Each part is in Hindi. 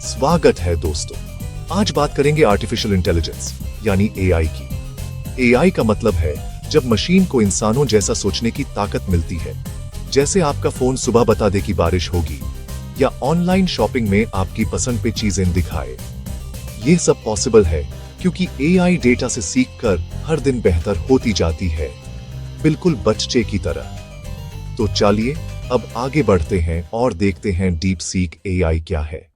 स्वागत है दोस्तों। आज बात करेंगे आर्टिफिशियल इंटेलिजेंस यानी एआई की। एआई का मतलब है जब मशीन को इंसानों जैसा सोचने की ताकत मिलती है। जैसे आपका फोन सुबह बता दे कि बारिश होगी या ऑनलाइन शॉपिंग में आपकी पसंद पे चीजें दिखाए। ये सब पॉसिबल है क्योंकि एआई डेटा से सीखकर हर दिन बेहतर होती जाती है, बिल्कुल बच्चे की तरह। तो चलिए अब आगे बढ़ते हैं और देखते हैं डीप सीक एआई क्या है।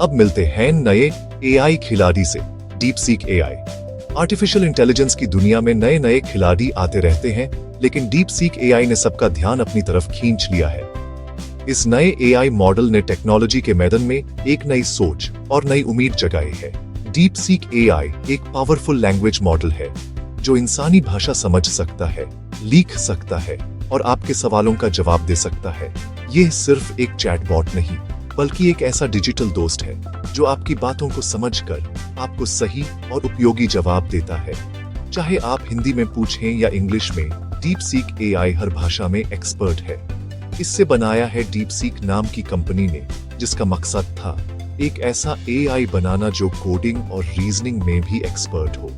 अब मिलते हैं नए एआई खिलाड़ी से। Deep seek AI. Artificial intelligence की दुनिया में नए नए खिलाड़ी आते रहते हैं, लेकिन डीप सीक एआई ने सबका ध्यान अपनी तरफ खींच लिया है। इस नए एआई मॉडल ने टेक्नोलॉजी के मैदान में एक नई सोच और नई उम्मीद जगाई है। डीप सीक एआई एक पावरफुल लैंग्वेज मॉडल है जो इंसानी भाषा समझ सकता है, लिख सकता है और आपके सवालों का जवाब दे सकता है। यह सिर्फ एक चैटबॉट नहीं, बल्कि एक ऐसा डिजिटल दोस्त है जो आपकी बातों को समझकर आपको सही और उपयोगी जवाब देता है। चाहे आप हिंदी में पूछें या इंग्लिश में, डीप सीक एआई हर भाषा में एक्सपर्ट है। इससे बनाया है डीप सीक नाम की कंपनी ने, जिसका मकसद था एक ऐसा एआई बनाना जो कोडिंग और रीजनिंग में भी एक्सपर्ट हो।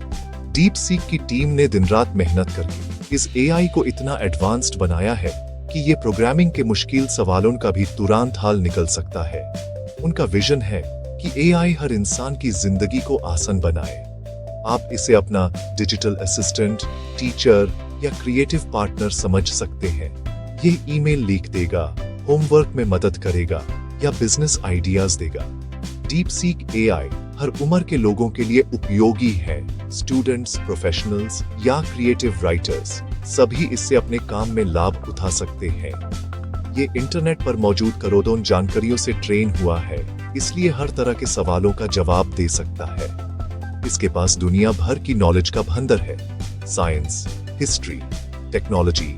डीप सीक की टीम ने दिन रात मेहनत करके इस एआई को इतना एडवांस्ड बनाया है कि ये प्रोग्रामिंग के मुश्किल सवालों का भी तुरंत हल निकल सकता है। उनका विजन है कि एआई हर इंसान की जिंदगी को आसान बनाए। आप इसे अपना डिजिटल असिस्टेंट, टीचर या क्रिएटिव पार्टनर समझ सकते हैं। ये ईमेल लिख देगा, होमवर्क में मदद करेगा या बिजनेस आइडियाज देगा। डीप सीक एआई हर उम्र के लोगों के लिए उपयोगी है। स्टूडेंट्स, प्रोफेशनल्स या क्रिएटिव राइटर्स सभी इससे अपने काम में लाभ उठा सकते हैं। ये इंटरनेट पर मौजूद करोड़ों जानकारियों से ट्रेन हुआ है, इसलिए हर तरह के सवालों का जवाब दे सकता है। इसके पास दुनिया भर की नॉलेज का भंडार है। साइंस, हिस्ट्री, टेक्नोलॉजी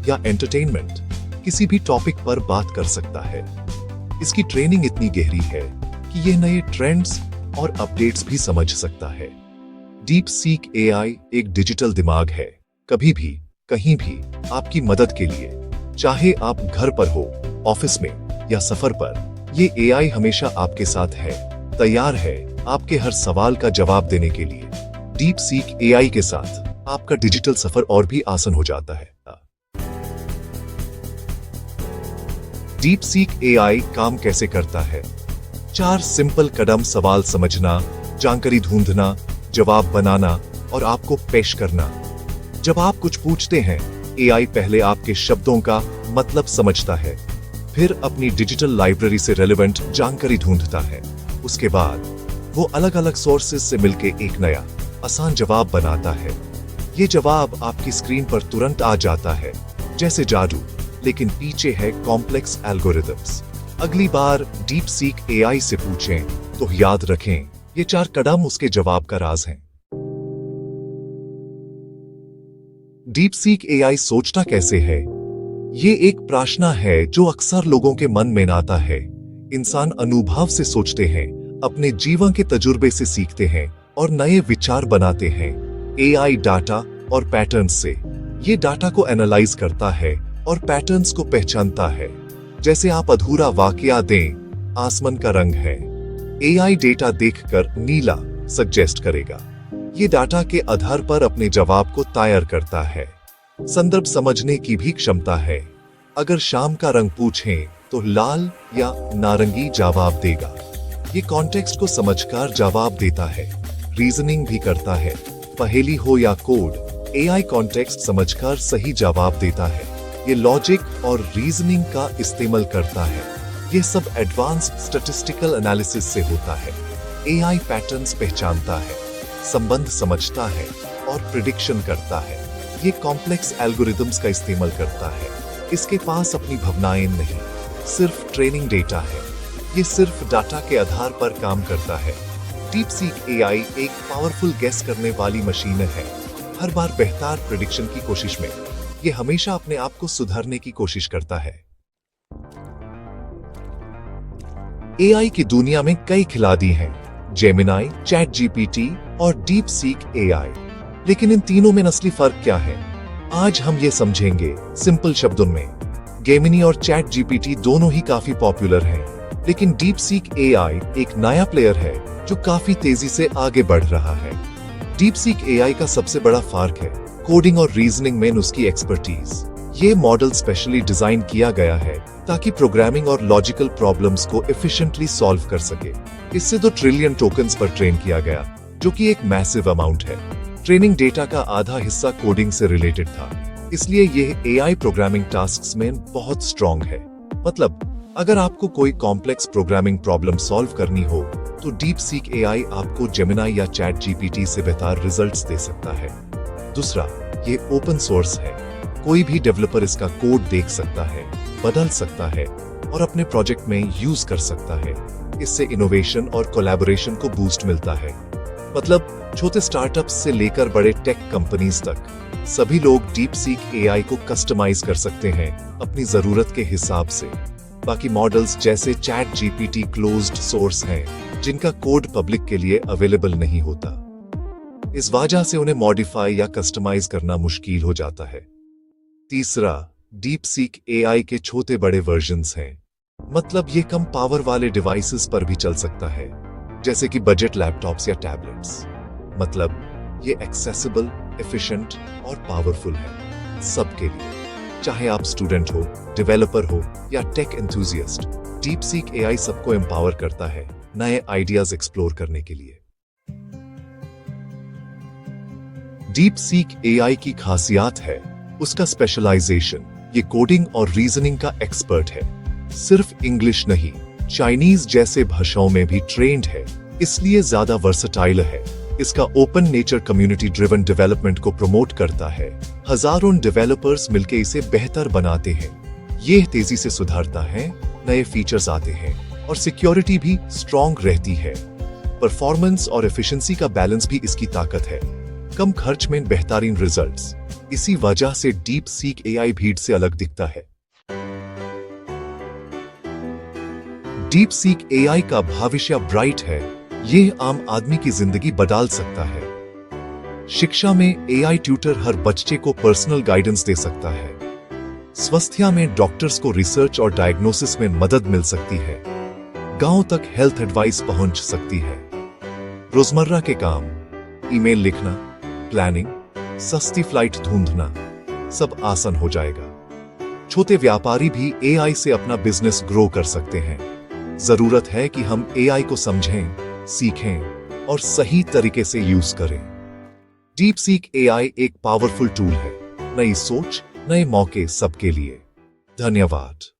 या एंटरटेनमेंट, किसी भी टॉपिक पर बात कर सकता है। इसकी ट्रेनिंग इतनी गहरी है कि यह नए ट्रेंड्स और अपडेट्स भी समझ सकता है। डीप सीक एआई एक डिजिटल दिमाग है, कभी भी कहीं भी आपकी मदद के लिए। चाहे आप घर पर हो, ऑफिस में या सफर पर, ये एआई हमेशा आपके साथ है, तैयार है आपके हर सवाल का जवाब देने के लिए। डीप सीक एआई के साथ आपका डिजिटल सफर और भी आसान हो जाता है। डीप सीक एआई काम कैसे करता है? 4 सिंपल कदम: सवाल समझना, जानकारी ढूंढना, जवाब बनाना और आपको पेश करना। जब आप कुछ पूछते हैं, एआई पहले आपके शब्दों का मतलब समझता है, फिर अपनी डिजिटल लाइब्रेरी से रेलेवेंट जानकारी ढूंढता है। उसके बाद वो अलग अलग सोर्सेज से मिलकर एक नया आसान जवाब बनाता है। ये जवाब आपकी स्क्रीन पर तुरंत आ जाता है, जैसे जादू, लेकिन पीछे है कॉम्प्लेक्स एल्गोरिथम्स। अगली बार डीप सीक एआई से पूछें तो याद रखें, ये 4 कदम उसके जवाब का राज हैं। डीप सीक एआई सोचता कैसे है? ये एक प्रश्न है जो अक्सर लोगों के मन में आता है। इंसान अनुभव से सोचते हैं, अपने जीवन के तजुर्बे से सीखते हैं और नए विचार बनाते हैं। एआई डाटा और पैटर्न्स से ये डाटा को एनालाइज करता है और पैटर्न्स को पहचानता है। जैसे आप अधूरा वाकया दें, आसमान का रंग है, एआई डेटा देखकर नीला सजेस्ट करेगा। ये डाटा के आधार पर अपने जवाब को तैयार करता है। संदर्भ समझने की भी क्षमता है। अगर शाम का रंग पूछें तो लाल या नारंगी जवाब देगा। ये कॉन्टेक्स्ट को समझकर जवाब देता है। रीजनिंग भी करता है। पहेली हो या कोड, एआई कॉन्टेक्स्ट समझकर सही जवाब देता है। ये लॉजिक और रीजनिंग का इस्तेमाल करता है। ये सब एडवांस्ड स्टैटिस्टिकल एनालिसिस से होता है। एआई पैटर्न्स पहचानता है, संबंध समझता है और प्रिडिक्शन करता है। ये कॉम्प्लेक्स एल्गोरिथम्स का इस्तेमाल करता है। इसके पास अपनी भावनाएं नहीं, सिर्फ ट्रेनिंग डेटा है। ये सिर्फ डाटा के आधार पर काम करता है। डीप सीक एआई एक पावरफुल गेस करने वाली मशीन है। हर बार बेहतर प्रिडिक्शन की कोशिश में ये हमेशा अपने आप को सुधारने की कोशिश करता है। एआई की दुनिया में कई खिलाड़ी हैं, जेमिनाई, चैट जीपीटी और डीप सीक एआई। लेकिन इन तीनों में असली फर्क क्या है? आज हम ये समझेंगे सिंपल शब्दों में। गेमिनी और चैट जीपीटी दोनों ही काफी पॉपुलर हैं, लेकिन डीप सीक एआई एक नया प्लेयर है जो काफी तेजी से आगे बढ़ रहा है। डीप सीक एआई का सबसे बड़ा फर्क है कोडिंग और रीजनिंग में उसकी एक्सपर्टीज। ये मॉडल स्पेशली डिजाइन किया गया है ताकि प्रोग्रामिंग और लॉजिकल प्रॉब्लम्स को एफिशिएंटली सॉल्व कर सके। इससे 2 ट्रिलियन टोकन्स पर ट्रेन किया गया, जो कि एक मैसिव अमाउंट है। ट्रेनिंग डेटा का आधा हिस्सा कोडिंग से रिलेटेड था, इसलिए यह एआई प्रोग्रामिंग टास्क्स में बहुत स्ट्रॉन्ग है। मतलब अगर आपको कोई कॉम्प्लेक्स प्रोग्रामिंग प्रॉब्लम सॉल्व करनी हो तो डीप सीक एआई आपको जेमिनाई या चैट जीपीटी से बेहतर रिजल्ट्स दे सकता है। दूसरा, ये ओपन सोर्स है, कोई भी डेवलपर इसका कोड देख सकता है, बदल सकता है और अपने प्रोजेक्ट में यूज कर सकता है। इससे इनोवेशन और कोलैबोरेशन को बूस्ट मिलता है। मतलब छोटे स्टार्टअप्स से लेकर बड़े टेक कंपनीज तक सभी लोग डीप सीक एआई को कस्टमाइज कर सकते हैं अपनी जरूरत के हिसाब से। बाकी मॉडल्स जैसे चैट जीपीटी क्लोज्ड सोर्स हैं, जिनका कोड पब्लिक के लिए अवेलेबल नहीं होता। इस वजह से उन्हें मॉडिफाई या कस्टमाइज करना मुश्किल हो जाता है। तीसरा, डीप सीक एआई के छोटे बड़े वर्जन्स हैं। मतलब ये कम पावर वाले डिवाइसेस पर भी चल सकता है, जैसे कि बजट लैपटॉप्स या टैबलेट्स। मतलब ये एक्सेसिबल, एफिशिएंट और पावरफुल है सबके लिए, चाहे आप स्टूडेंट हो, डेवलपर हो या tech enthusiast. DeepSeek AI सबको एम्पावर करता है नए आइडियाज एक्सप्लोर करने के लिए। डीप सीक एआई की खासियत है उसका स्पेशलाइजेशन। ये कोडिंग और रीजनिंग का एक्सपर्ट है। सिर्फ इंग्लिश नहीं, चाइनीज जैसे भाषाओं में भी ट्रेंड है, इसलिए ज्यादा वर्सटाइल है। इसका open nature community driven development को प्रमोट करता है। हजारों डेवलपर्स मिलकर इसे बेहतर बनाते हैं। ये तेजी से सुधारता है, नए फीचर्स आते हैं और सिक्योरिटी भी स्ट्रॉन्ग रहती है। परफॉर्मेंस और एफिशिएंसी का बैलेंस भी इसकी ताकत है। कम खर्च में बेहतरीन रिजल्ट्स। इसी वजह से डीप सीक एआई भीड़ से अलग दिखता है। डीप सीक एआई का भविष्य ब्राइट है। यह आम आदमी की जिंदगी बदल सकता है। शिक्षा में एआई ट्यूटर हर बच्चे को पर्सनल गाइडेंस दे सकता है। स्वास्थ्य में डॉक्टर्स को रिसर्च और डायग्नोसिस में मदद मिल सकती है। गांव तक हेल्थ एडवाइस पहुंच सकती है। रोजमर्रा के काम, ईमेल लिखना, प्लानिंग, सस्ती फ्लाइट ढूंढना, सब आसान हो जाएगा। छोटे व्यापारी भी एआई से अपना बिजनेस ग्रो कर सकते हैं। जरूरत है कि हम एआई को समझें, सीखें और सही तरीके से यूज करें। डीप सीक एआई एक पावरफुल टूल है। नई सोच, नए मौके सबके लिए। धन्यवाद।